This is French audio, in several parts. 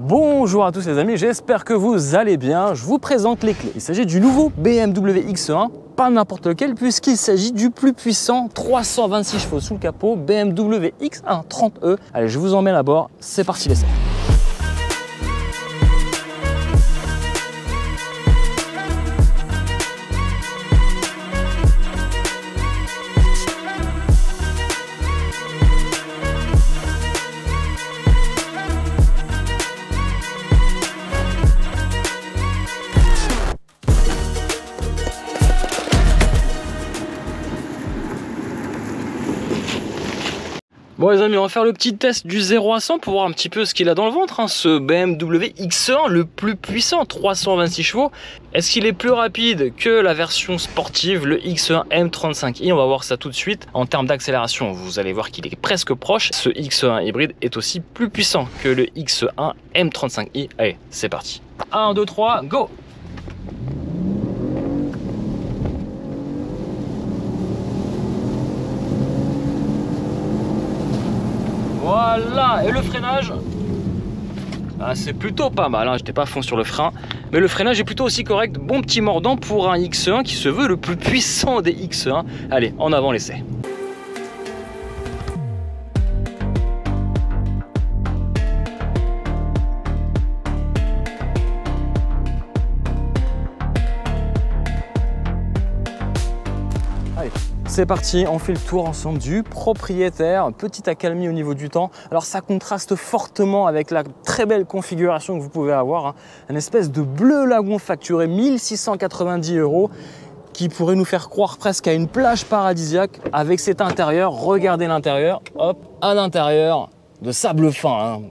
Bonjour à tous les amis, j'espère que vous allez bien. Je vous présente les clés. Il s'agit du nouveau BMW X1, pas n'importe lequel puisqu'il s'agit du plus puissant 326 chevaux sous le capot BMW X1 30e. Allez, je vous emmène à bord, c'est parti l'essai. Bon les amis, on va faire le petit test du 0 à 100 pour voir un petit peu ce qu'il a dans le ventre, ce BMW X1, le plus puissant, 326 chevaux. Est-ce qu'il est plus rapide que la version sportive, le X1 M35i? On va voir ça tout de suite. En termes d'accélération, vous allez voir qu'il est presque proche. Ce X1 hybride est aussi plus puissant que le X1 M35i. Allez, c'est parti. 1, 2, 3, go! Voilà, et le freinage, c'est plutôt pas mal, hein. J'étais pas à fond sur le frein, mais le freinage est plutôt aussi correct. Bon petit mordant pour un X1 qui se veut le plus puissant des X1. Allez, en avant l'essai. Allez, c'est parti, on fait le tour ensemble du propriétaire. Petite accalmie au niveau du temps. Alors ça contraste fortement avec la très belle configuration que vous pouvez avoir, hein. Une espèce de bleu lagon facturé 1690 € qui pourrait nous faire croire presque à une plage paradisiaque avec cet intérieur. Regardez l'intérieur, hop, à l'intérieur de sable fin, hein.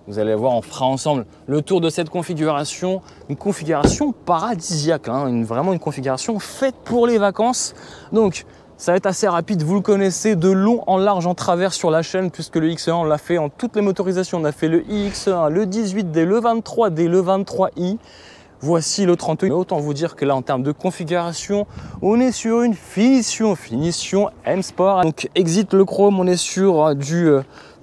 Vous allez voir, on fera ensemble le tour de cette configuration, une configuration paradisiaque, hein, vraiment une configuration faite pour les vacances. Donc, ça va être assez rapide, vous le connaissez, de long en large en travers sur la chaîne, puisque le X1, on l'a fait en toutes les motorisations. On a fait le iX1, le 18D, le 23D, le 23i. Voici le 30e. Autant vous dire que là, en termes de configuration, on est sur une finition M Sport. Donc, exit le chrome, on est sur du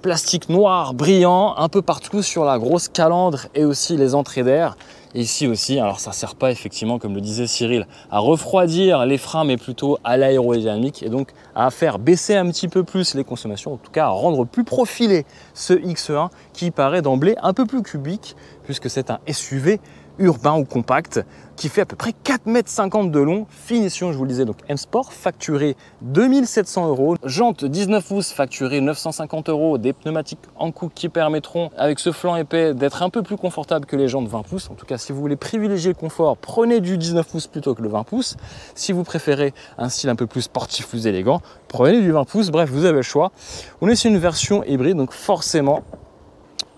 plastique noir brillant un peu partout sur la grosse calandre et aussi les entrées d'air. Et ici aussi, alors ça ne sert pas effectivement, comme le disait Cyril, à refroidir les freins, mais plutôt à l'aérodynamique et donc à faire baisser un petit peu plus les consommations, en tout cas à rendre plus profilé ce X1 qui paraît d'emblée un peu plus cubique puisque c'est un SUV urbain ou compact qui fait à peu près 4,50 m de long. Finition, je vous le disais, donc M Sport, facturé 2700 €. Jantes 19 pouces, facturé 950 €. Des pneumatiques en coupe qui permettront, avec ce flanc épais, d'être un peu plus confortable que les jantes 20 pouces. En tout cas, si vous voulez privilégier le confort, prenez du 19 pouces plutôt que le 20 pouces. Si vous préférez un style un peu plus sportif, plus élégant, prenez du 20 pouces. Bref, vous avez le choix. On est sur une version hybride, donc forcément,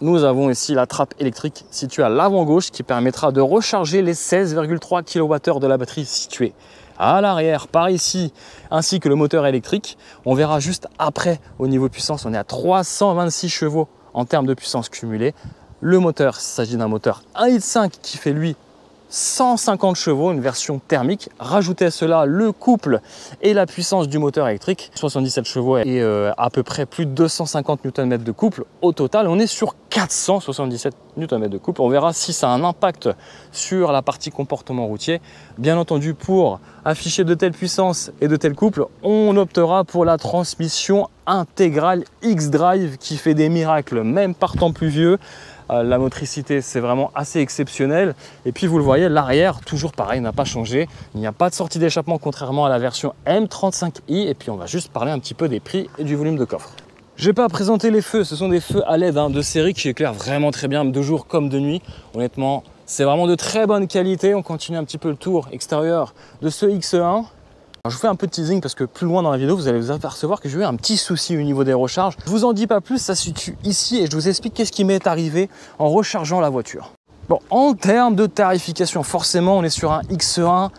nous avons ici la trappe électrique située à l'avant gauche qui permettra de recharger les 16,3 kWh de la batterie située à l'arrière par ici, ainsi que le moteur électrique. On verra juste après au niveau puissance, on est à 326 chevaux en termes de puissance cumulée. Le moteur, il s'agit d'un moteur 1,5 litre qui fait lui 150 chevaux, une version thermique. Rajoutez à cela le couple et la puissance du moteur électrique, 77 chevaux et à peu près plus de 250 Nm de couple. Au total, on est sur 477 Nm de couple. On verra si ça a un impact sur la partie comportement routier. Bien entendu, pour afficher de telles puissances et de tels couples, on optera pour la transmission intégrale X-Drive qui fait des miracles, même par temps pluvieux. La motricité, c'est vraiment assez exceptionnel. Et puis vous le voyez, l'arrière, toujours pareil, n'a pas changé. Il n'y a pas de sortie d'échappement contrairement à la version M35i. Et puis on va juste parler un petit peu des prix et du volume de coffre. Je n'ai pas à présenter les feux, ce sont des feux à LED de série qui éclairent vraiment très bien, de jour comme de nuit. Honnêtement, c'est vraiment de très bonne qualité. On continue un petit peu le tour extérieur de ce X1. Je vous fais un peu de teasing parce que plus loin dans la vidéo, vous allez vous apercevoir que j'ai eu un petit souci au niveau des recharges. Je vous en dis pas plus, ça se situe ici et je vous explique qu'est-ce qui m'est arrivé en rechargeant la voiture. Bon, en termes de tarification, forcément, on est sur un X1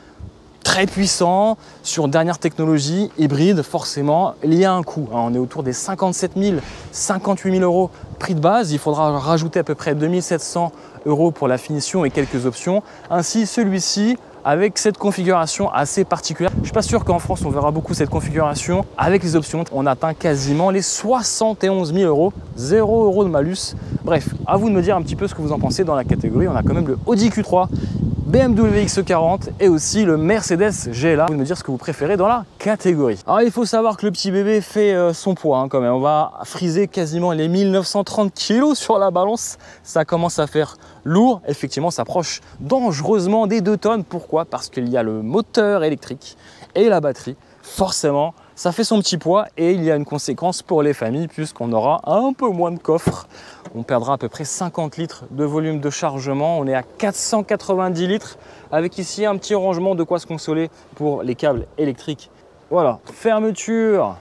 très puissant, sur dernière technologie, hybride, forcément, il y a un coût. On est autour des 57 000, 58 000 euros prix de base. Il faudra rajouter à peu près 2 700 euros pour la finition et quelques options. Ainsi, celui-ci, avec cette configuration assez particulière. Je ne suis pas sûr qu'en France, on verra beaucoup cette configuration. Avec les options, on atteint quasiment les 71 000 euros, 0 euros de malus. Bref, à vous de me dire un petit peu ce que vous en pensez dans la catégorie. On a quand même le Audi Q3, BMW X40 et aussi le Mercedes GLA. Vous me dire ce que vous préférez dans la catégorie. Alors il faut savoir que le petit bébé fait son poids quand même. On va friser quasiment les 1930 kg sur la balance. Ça commence à faire lourd. Effectivement, ça approche dangereusement des 2 tonnes. Pourquoi? Parce qu'il y a le moteur électrique et la batterie. Forcément, ça fait son petit poids et il y a une conséquence pour les familles puisqu'on aura un peu moins de coffre. On perdra à peu près 50 litres de volume de chargement. On est à 490 litres avec ici un petit rangement de quoi se consoler pour les câbles électriques. Voilà, fermeture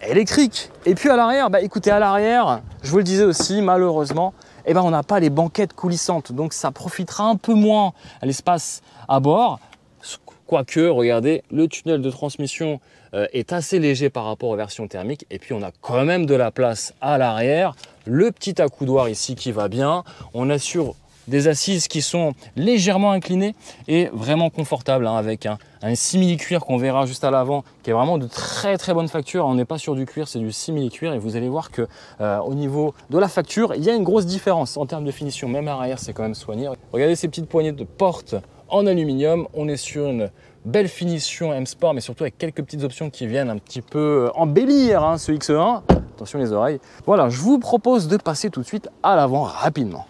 électrique. Et puis à l'arrière, écoutez, à l'arrière, je vous le disais aussi, malheureusement, on n'a pas les banquettes coulissantes. Donc ça profitera un peu moins à l'espace à bord. Quoique, regardez, le tunnel de transmission est assez léger par rapport aux versions thermiques. Et puis, on a quand même de la place à l'arrière. Le petit accoudoir ici qui va bien. On assure des assises qui sont légèrement inclinées et vraiment confortables avec un simili-cuir qu'on verra juste à l'avant qui est vraiment de très très bonne facture. On n'est pas sur du cuir, c'est du simili-cuir et vous allez voir que au niveau de la facture, il y a une grosse différence en termes de finition. Même à l'arrière, c'est quand même soigné. Regardez ces petites poignées de porte en aluminium. On est sur une belle finition M Sport, mais surtout avec quelques petites options qui viennent un petit peu embellir ce X1. Attention les oreilles. Voilà, je vous propose de passer tout de suite à l'avant rapidement.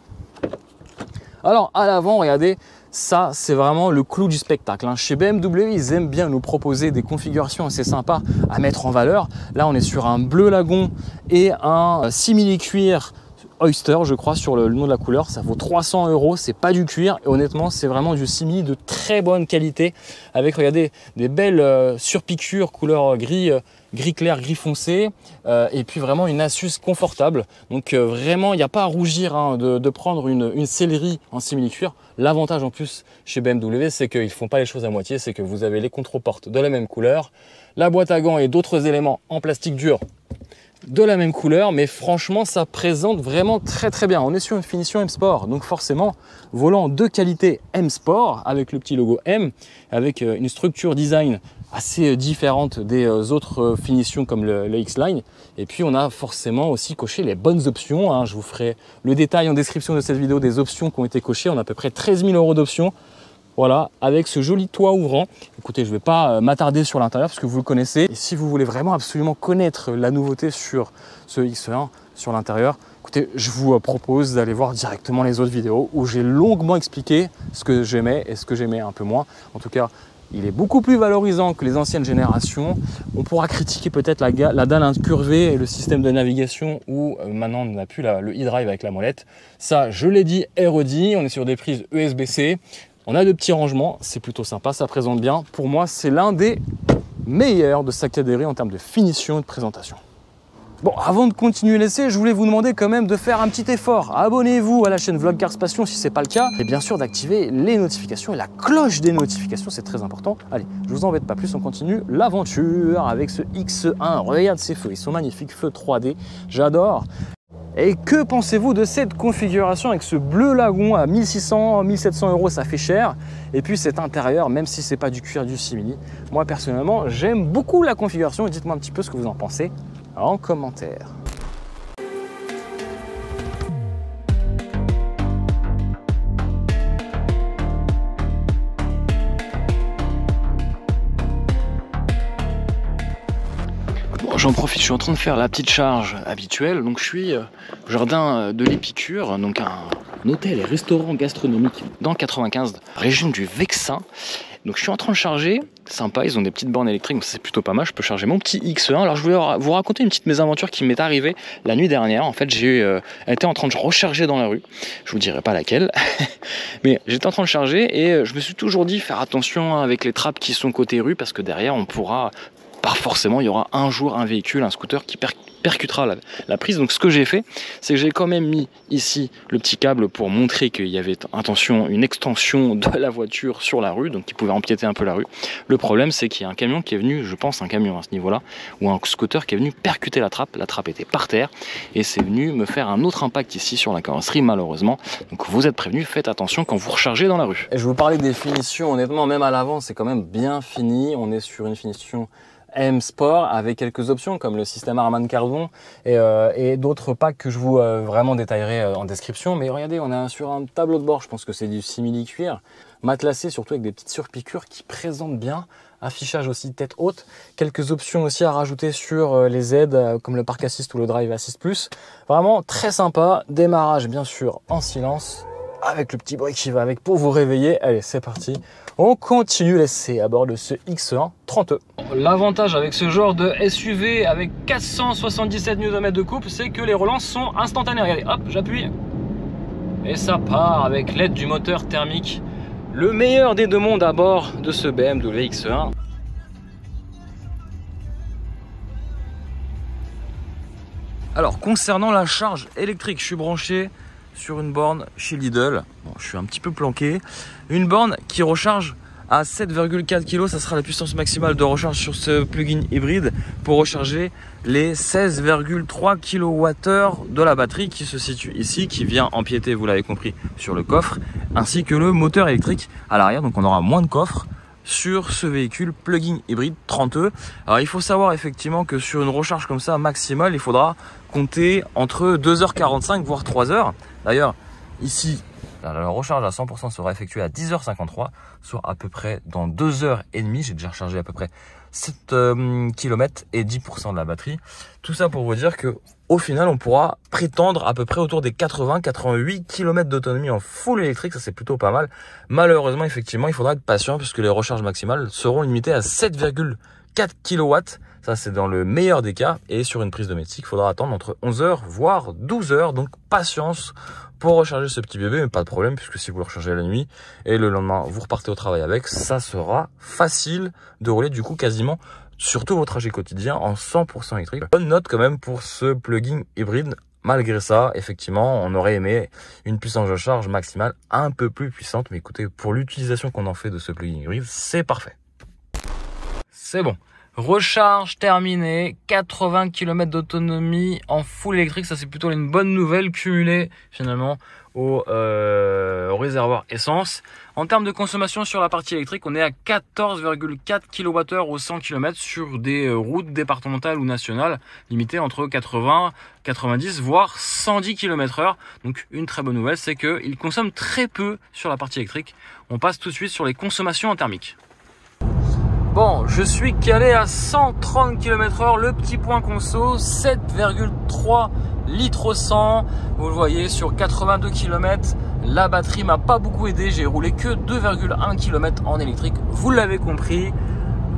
Alors à l'avant, regardez, ça c'est vraiment le clou du spectacle. Chez BMW, ils aiment bien nous proposer des configurations assez sympas à mettre en valeur. Là, on est sur un bleu lagon et un simili-cuir Oyster, je crois, sur le nom de la couleur. Ça vaut 300 euros, c'est pas du cuir et honnêtement c'est vraiment du simili de très bonne qualité avec, regardez, des belles surpiqûres couleur gris clair, gris foncé et puis vraiment une astuce confortable. Donc vraiment il n'y a pas à rougir de prendre une sellerie en simili cuir. L'avantage en plus chez BMW, c'est qu'ils ne font pas les choses à moitié, c'est que vous avez les contreportes de la même couleur, la boîte à gants et d'autres éléments en plastique dur de la même couleur, mais franchement ça présente vraiment très très bien. On est sur une finition M Sport, donc forcément volant de qualité M Sport avec le petit logo M, avec une structure design assez différente des autres finitions comme le X-Line. Et puis on a forcément aussi coché les bonnes options. Je vous ferai le détail en description de cette vidéo des options qui ont été cochées. On a à peu près 13 000 euros d'options. Voilà, avec ce joli toit ouvrant. Écoutez, je ne vais pas m'attarder sur l'intérieur parce que vous le connaissez. Et si vous voulez vraiment absolument connaître la nouveauté sur ce X1, sur l'intérieur, écoutez, je vous propose d'aller voir directement les autres vidéos où j'ai longuement expliqué ce que j'aimais et ce que j'aimais un peu moins. En tout cas, il est beaucoup plus valorisant que les anciennes générations. On pourra critiquer peut-être la dalle incurvée et le système de navigation où maintenant on n'a plus le e-drive avec la molette. Ça, je l'ai dit et redit, on est sur des prises USB-C. On a de petits rangements, c'est plutôt sympa, ça présente bien. Pour moi, c'est l'un des meilleurs de sa catégorie en termes de finition et de présentation. Bon, avant de continuer l'essai, je voulais vous demander quand même de faire un petit effort. Abonnez-vous à la chaîne Vlog Cars Passion si ce n'est pas le cas. Et bien sûr d'activer les notifications et la cloche des notifications, c'est très important. Allez, je vous embête pas plus, on continue l'aventure avec ce X1. Regarde ces feux, ils sont magnifiques, feux 3D, j'adore. Et que pensez-vous de cette configuration avec ce bleu lagon à 1600, 1700 euros, ça fait cher. Et puis cet intérieur, même si c'est pas du cuir, du simili, moi personnellement, j'aime beaucoup la configuration. Dites-moi un petit peu ce que vous en pensez en commentaire. J'en profite, je suis en train de faire la petite charge habituelle. Donc je suis au jardin de l'Épicure, donc un hôtel et restaurant gastronomique dans 95, région du Vexin. Donc je suis en train de charger, sympa, ils ont des petites bornes électriques, c'est plutôt pas mal, je peux charger mon petit X1. Alors je voulais vous raconter une petite mésaventure qui m'est arrivée la nuit dernière. En fait j'ai été en train de recharger dans la rue, je vous dirai pas laquelle, mais j'étais en train de charger et je me suis toujours dit faire attention avec les trappes qui sont côté rue parce que derrière on pourra forcément il y aura un jour un véhicule, un scooter qui percutera la prise. Donc ce que j'ai fait, c'est que j'ai quand même mis ici le petit câble pour montrer qu'il y avait une extension de la voiture sur la rue, donc qui pouvait empiéter un peu la rue. Le problème, c'est qu'il y a un camion qui est venu, je pense un camion à ce niveau-là, ou un scooter qui est venu percuter la trappe était par terre, et c'est venu me faire un autre impact ici sur la carrosserie malheureusement. Donc vous êtes prévenus, faites attention quand vous rechargez dans la rue. Et je vous parlais des finitions, honnêtement même à l'avant c'est quand même bien fini, on est sur une finition M Sport avec quelques options comme le système Harman Kardon et d'autres packs que je vous vraiment détaillerai en description. Mais regardez, on est sur un tableau de bord, je pense que c'est du simili-cuir, matelassé surtout avec des petites surpiqûres qui présentent bien. Affichage aussi tête haute, quelques options aussi à rajouter sur les aides comme le Park Assist ou le Drive Assist Plus. Vraiment très sympa, démarrage bien sûr en silence avec le petit bruit qui va avec pour vous réveiller. Allez, c'est parti. On continue l'essai à bord de ce X1 30E. L'avantage avec ce genre de SUV avec 477 Nm de couple, c'est que les relances sont instantanées. Regardez, hop, j'appuie. Et ça part avec l'aide du moteur thermique. Le meilleur des deux mondes à bord de ce BMW X1. Alors, concernant la charge électrique, je suis branché sur une borne chez Lidl. Bon, je suis un petit peu planqué. Une borne qui recharge à 7,4 kg. Ça sera la puissance maximale de recharge sur ce plug-in hybride pour recharger les 16,3 kWh de la batterie qui se situe ici, qui vient empiéter, vous l'avez compris, sur le coffre, ainsi que le moteur électrique à l'arrière. Donc on aura moins de coffre sur ce véhicule plug-in hybride 30E. Alors il faut savoir effectivement que sur une recharge comme ça maximale, il faudra compter entre 2h45 voire 3h. D'ailleurs ici la recharge à 100% sera effectuée à 10h53, soit à peu près dans 2h30. J'ai déjà rechargé à peu près 7 km et 10% de la batterie. Tout ça pour vous dire que au final on pourra prétendre à peu près autour des 80-88 km d'autonomie en full électrique. Ça c'est plutôt pas mal. Malheureusement effectivement il faudra être patient puisque les recharges maximales seront limitées à 7,4 kW. Ça c'est dans le meilleur des cas, et sur une prise domestique il faudra attendre entre 11h voire 12h. Donc patience pour recharger ce petit bébé, mais pas de problème puisque si vous le rechargez la nuit et le lendemain vous repartez au travail avec, ça sera facile de rouler du coup quasiment sur tous vos trajets quotidiens en 100% électrique. Bonne note quand même pour ce plug-in hybride. Malgré ça, effectivement, on aurait aimé une puissance de charge maximale un peu plus puissante, mais écoutez, pour l'utilisation qu'on en fait de ce plug-in hybride, c'est parfait. C'est bon. Recharge terminée, 80 km d'autonomie en full électrique, ça c'est plutôt une bonne nouvelle cumulée finalement au réservoir essence. En termes de consommation sur la partie électrique, on est à 14,4 kWh au 100 km sur des routes départementales ou nationales, limitées entre 80, 90 voire 110 km/h. Donc une très bonne nouvelle, c'est qu'il consomme très peu sur la partie électrique. On passe tout de suite sur les consommations en thermique. Bon, je suis calé à 130 km/h, le petit point conso, 7,3 litres au 100. Vous le voyez, sur 82 km, la batterie m'a pas beaucoup aidé. J'ai roulé que 2,1 km en électrique. Vous l'avez compris,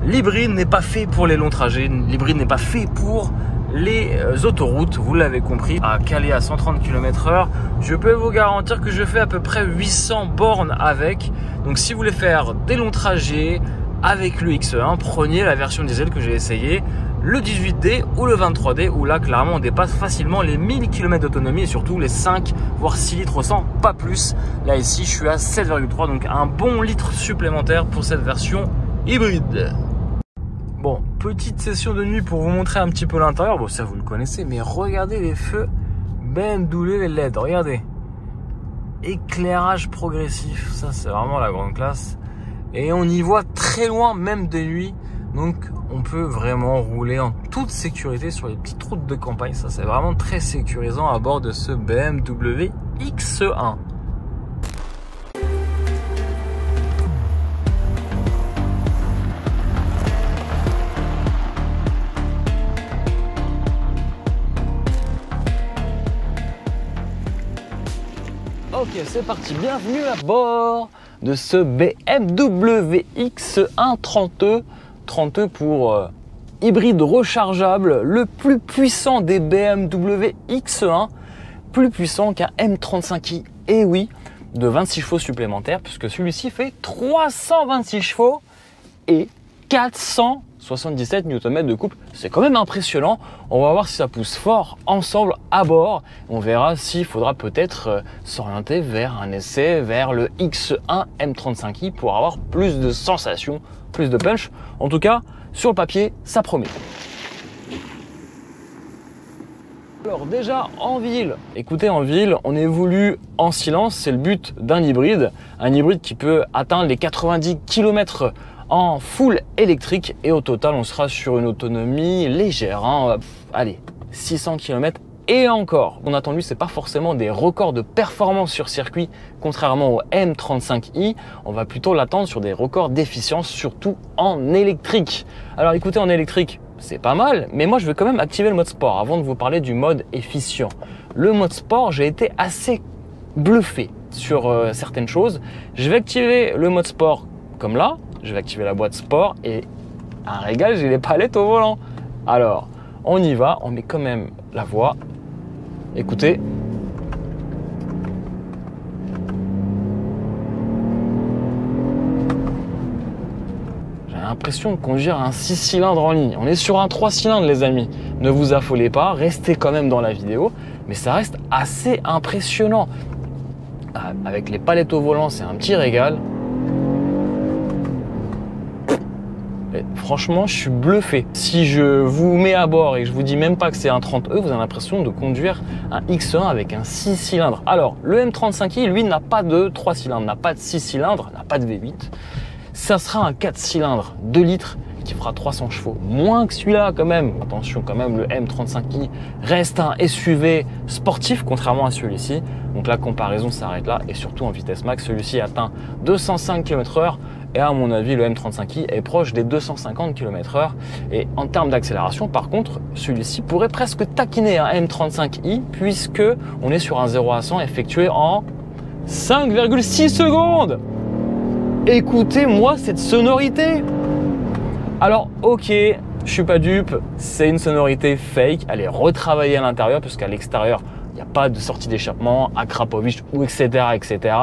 l'hybride n'est pas fait pour les longs trajets. L'hybride n'est pas fait pour les autoroutes. Vous l'avez compris, à caler à 130 km/h, je peux vous garantir que je fais à peu près 800 bornes avec. Donc si vous voulez faire des longs trajets avec le X1, prenez la version diesel que j'ai essayé, le 18D ou le 23D, où là clairement on dépasse facilement les 1000 km d'autonomie et surtout les 5 voire 6 litres au 100, pas plus. Là ici je suis à 7,3, donc un bon litre supplémentaire pour cette version hybride. Bon, petite session de nuit pour vous montrer un petit peu l'intérieur. Bon, ça vous le connaissez, mais regardez les feux BMW LED, regardez. Éclairage progressif, ça c'est vraiment la grande classe. Et on y voit très loin, même de nuit. Donc on peut vraiment rouler en toute sécurité sur les petites routes de campagne. Ça c'est vraiment très sécurisant à bord de ce BMW X1. Ok, c'est parti, bienvenue à bord de ce BMW X1 30E. 30E pour hybride rechargeable, le plus puissant des BMW X1, plus puissant qu'un M35i, et oui, de 26 chevaux supplémentaires, puisque celui-ci fait 326 chevaux et 400 77 Nm de couple, c'est quand même impressionnant. On va voir si ça pousse fort ensemble à bord. On verra s'il faudra peut-être s'orienter vers un essai, vers le X1 M35i pour avoir plus de sensations, plus de punch. En tout cas, sur le papier, ça promet. Alors déjà en ville, écoutez, en ville, on évolue en silence, c'est le but d'un hybride. Un hybride qui peut atteindre les 90 km en full électrique et au total on sera sur une autonomie légère, hein. Allez, 600 km et encore. On attend lui, c'est pas forcément des records de performance sur circuit, contrairement au M35i, on va plutôt l'attendre sur des records d'efficience, surtout en électrique. Alors écoutez, en électrique, c'est pas mal, mais moi je vais quand même activer le mode sport avant de vous parler du mode efficient. Le mode sport, j'ai été assez bluffé sur certaines choses. Je vais activer le mode sport comme là. Je vais activer la boîte sport et un régal, j'ai les palettes au volant. Alors, on y va, on met quand même la voix. Écoutez. J'ai l'impression de conduire un 6 cylindres en ligne. On est sur un 3 cylindres les amis. Ne vous affolez pas, restez quand même dans la vidéo. Mais ça reste assez impressionnant. Avec les palettes au volant, c'est un petit régal. Franchement, je suis bluffé. Si je vous mets à bord et que je vous dis même pas que c'est un 30E, vous avez l'impression de conduire un X1 avec un 6 cylindres. Alors, le M35i, lui, n'a pas de 3 cylindres, n'a pas de 6 cylindres, n'a pas de V8. Ça sera un 4 cylindres, 2 litres, qui fera 300 chevaux. Moins que celui-là, quand même. Attention, quand même, le M35i reste un SUV sportif, contrairement à celui-ci. Donc la comparaison s'arrête là. Et surtout, en vitesse max, celui-ci atteint 205 km/h. Et à mon avis, le M35i est proche des 250 km/h. Et en termes d'accélération, par contre, celui-ci pourrait presque taquiner un M35i puisque on est sur un 0 à 100 effectué en 5,6 secondes. Écoutez-moi cette sonorité. Alors, ok, je suis pas dupe, c'est une sonorité fake. Elle est retravaillée à l'intérieur puisqu'à l'extérieur, il n'y a pas de sortie d'échappement, Akrapovic ou etc., etc.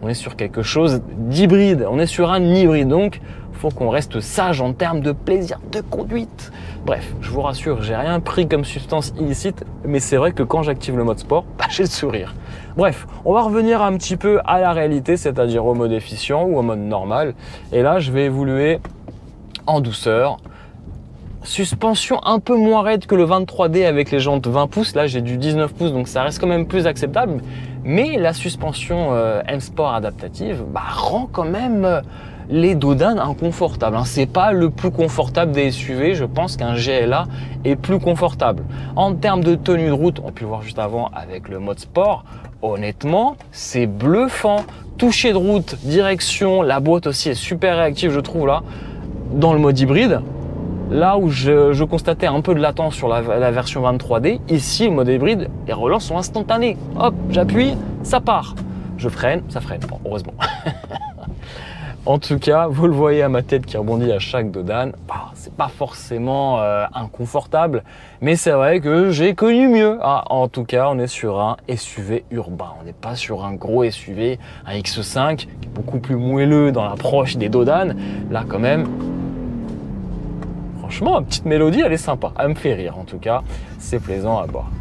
On est sur quelque chose d'hybride, on est sur un hybride, donc il faut qu'on reste sage en termes de plaisir de conduite. Bref, je vous rassure, j'ai rien pris comme substance illicite, mais c'est vrai que quand j'active le mode sport, j'ai le sourire. Bref, on va revenir un petit peu à la réalité, c'est-à-dire au mode efficient ou au mode normal. Et là, je vais évoluer en douceur. Suspension un peu moins raide que le 23D avec les jantes 20 pouces. Là, j'ai du 19 pouces, donc ça reste quand même plus acceptable. Mais la suspension M-Sport adaptative rend quand même les dodanes inconfortables. C'est pas le plus confortable des SUV. Je pense qu'un GLA est plus confortable. En termes de tenue de route, on peut le voir juste avant avec le mode sport. Honnêtement, c'est bluffant. Toucher de route, direction, la boîte aussi est super réactive, je trouve là. Dans le mode hybride, là où je constatais un peu de latence sur la version 23D, ici, le mode hybride, les relances sont instantanées. Hop, j'appuie, ça part. Je freine, ça freine. Bon, heureusement. En tout cas, vous le voyez à ma tête qui rebondit à chaque dodane. C'est pas forcément inconfortable, mais c'est vrai que j'ai connu mieux. En tout cas, on est sur un SUV urbain. On n'est pas sur un gros SUV, un X5 qui est beaucoup plus moelleux dans l'approche des dodanes. Là, quand même, franchement, une petite mélodie, elle est sympa. Elle me fait rire, en tout cas. C'est plaisant à boire.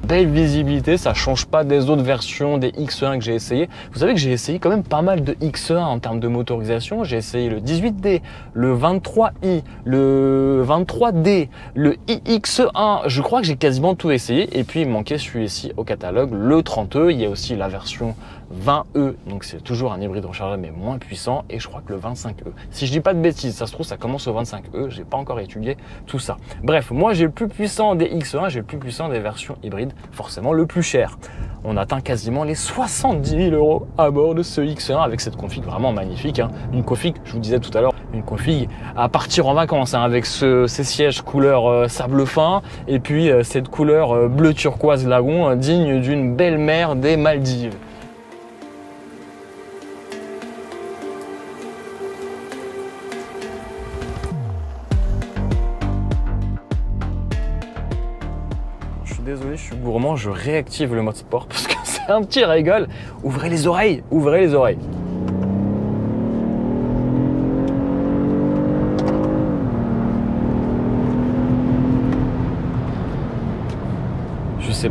Belle visibilité, ça change pas des autres versions des X1 que j'ai essayé. Vous savez que j'ai essayé quand même pas mal de X1 en termes de motorisation. J'ai essayé le 18D, le 23i, le 23D, le iX1. Je crois que j'ai quasiment tout essayé. Et puis il me manquait celui-ci au catalogue, le 30e. Il y a aussi la version 20E, donc c'est toujours un hybride rechargeable mais moins puissant. Et je crois que le 25E. Si je dis pas de bêtises, ça se trouve ça commence au 25E. J'ai pas encore étudié tout ça. Bref, moi j'ai le plus puissant des X1, j'ai le plus puissant des versions hybrides. Forcément le plus cher. On atteint quasiment les 70 000 € à bord de ce X1 avec cette config vraiment magnifique. Une config, je vous disais tout à l'heure, une config à partir en vacances avec ces sièges couleur sable fin et puis cette couleur bleu turquoise lagon digne d'une belle mer des Maldives. Désolé, je suis gourmand, je réactive le mode sport parce que c'est un petit régal. Ouvrez les oreilles, ouvrez les oreilles.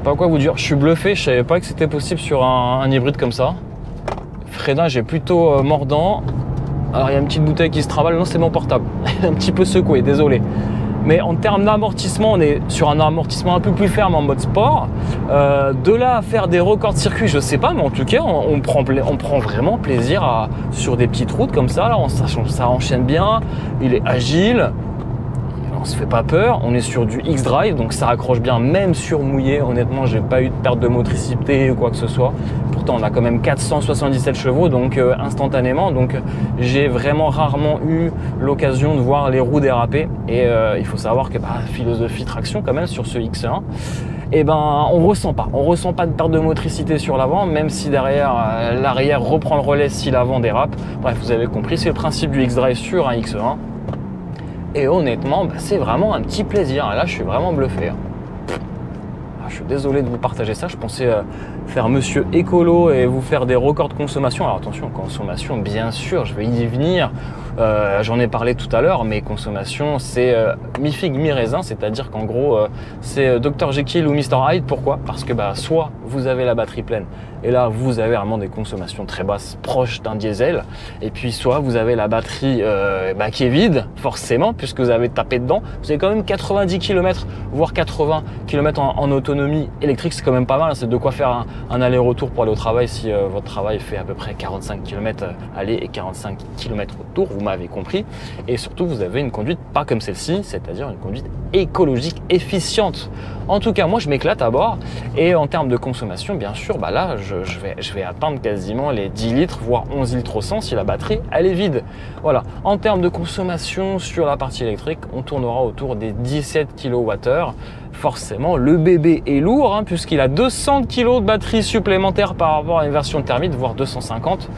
pas quoi vous dire. Je suis bluffé, je savais pas que c'était possible sur un hybride comme ça. Freinage est plutôt mordant. Alors il y a une petite bouteille qui se travaille, non c'est mon portable. Un petit peu secoué, désolé. Mais en termes d'amortissement, on est sur un amortissement un peu plus ferme en mode sport. De là à faire des records de circuit, je sais pas, mais en tout cas, on prend vraiment plaisir sur des petites routes comme ça. Là, ça enchaîne bien, il est agile, on se fait pas peur. On est sur du X-Drive, donc ça accroche bien, même sur mouillé. Honnêtement, j'ai pas eu de perte de motricité ou quoi que ce soit. Pourtant, on a quand même 477 chevaux, donc instantanément. Donc, j'ai vraiment rarement eu l'occasion de voir les roues déraper. Et il faut savoir que philosophie traction quand même sur ce X1. Et on ressent pas de perte de motricité sur l'avant, même si derrière l'arrière reprend le relais si l'avant dérape. Bref, vous avez compris, c'est le principe du X-Drive sur un X1. Et honnêtement, c'est vraiment un petit plaisir. Et là, je suis vraiment bluffé. Je suis désolé de vous partager ça. Je pensais faire monsieur écolo et vous faire des records de consommation. Alors attention, consommation, bien sûr, je vais y venir. J'en ai parlé tout à l'heure, mais consommation, c'est mi-figue, mi-raisin. C'est-à-dire qu'en gros, c'est Dr Jekyll ou Mr Hyde. Pourquoi? Parce que soit vous avez la batterie pleine, et là, vous avez vraiment des consommations très basses, proches d'un diesel. Et puis, soit vous avez la batterie qui est vide, forcément, puisque vous avez tapé dedans. Vous avez quand même 90 km, voire 80 km en autonomie électrique. C'est quand même pas mal. C'est de quoi faire un aller-retour pour aller au travail si votre travail fait à peu près 45 km aller et 45 km retour. Vous m'avez compris. Et surtout, vous avez une conduite pas comme celle-ci, c'est-à-dire une conduite écologique, efficiente. En tout cas, moi, je m'éclate à bord. Et en termes de consommation, bien sûr, là, je vais atteindre quasiment les 10 litres, voire 11 litres au 100 si la batterie, elle est vide. Voilà. En termes de consommation sur la partie électrique, on tournera autour des 17 kWh. Forcément, le bébé est lourd, puisqu'il a 200 kg de batterie supplémentaire par rapport à une version thermique, voire 250.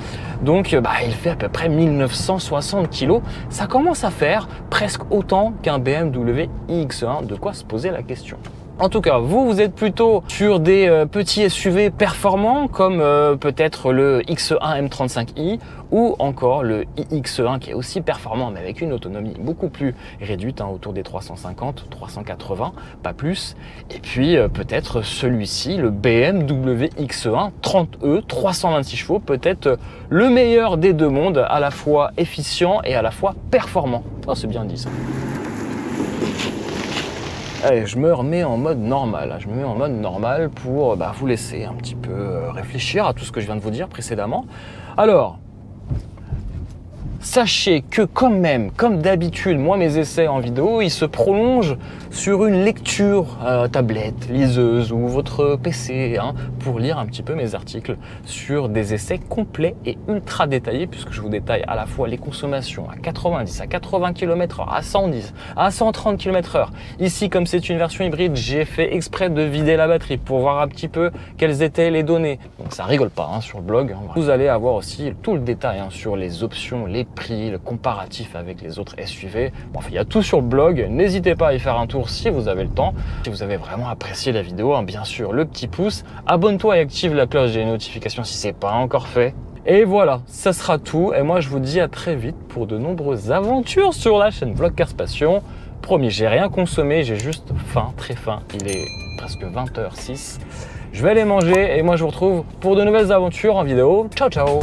Donc, il fait à peu près 1960 kg. Ça commence à faire presque autant qu'un BMW iX1. De quoi se poser la question. En tout cas, vous êtes plutôt sur des petits SUV performants comme peut-être le X1 M35i ou encore le iX1 qui est aussi performant mais avec une autonomie beaucoup plus réduite, autour des 350, 380, pas plus. Et puis peut-être celui-ci, le BMW X1 30e, 326 chevaux, peut-être le meilleur des deux mondes, à la fois efficient et à la fois performant. Oh, c'est bien dit ça. Allez, je me remets en mode normal. Je me mets en mode normal pour vous laisser un petit peu réfléchir à tout ce que je viens de vous dire précédemment. Alors, sachez que quand même, comme d'habitude, moi mes essais en vidéo, ils se prolongent sur une lecture tablette, liseuse ou votre PC pour lire un petit peu mes articles sur des essais complets et ultra détaillés puisque je vous détaille à la fois les consommations à 90, à 80 km/h, à 110, à 130 km/h. Ici, comme c'est une version hybride, j'ai fait exprès de vider la batterie pour voir un petit peu quelles étaient les données. Donc ça rigole pas sur le blog. Vous allez avoir aussi tout le détail sur les options, les prix, le comparatif avec les autres SUV. Il y a tout sur le blog. N'hésitez pas à y faire un tour si vous avez le temps. Si vous avez vraiment apprécié la vidéo, bien sûr, le petit pouce. Abonne-toi et active la cloche des notifications si ce n'est pas encore fait. Et voilà, ça sera tout. Et moi, je vous dis à très vite pour de nombreuses aventures sur la chaîne Vlogcars Passion. Promis, j'ai rien consommé, j'ai juste faim, très faim. Il est presque 20h06. Je vais aller manger et moi, je vous retrouve pour de nouvelles aventures en vidéo. Ciao, ciao!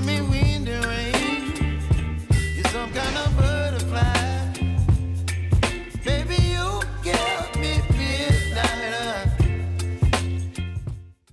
Me wind and rain, you're some kind of bird.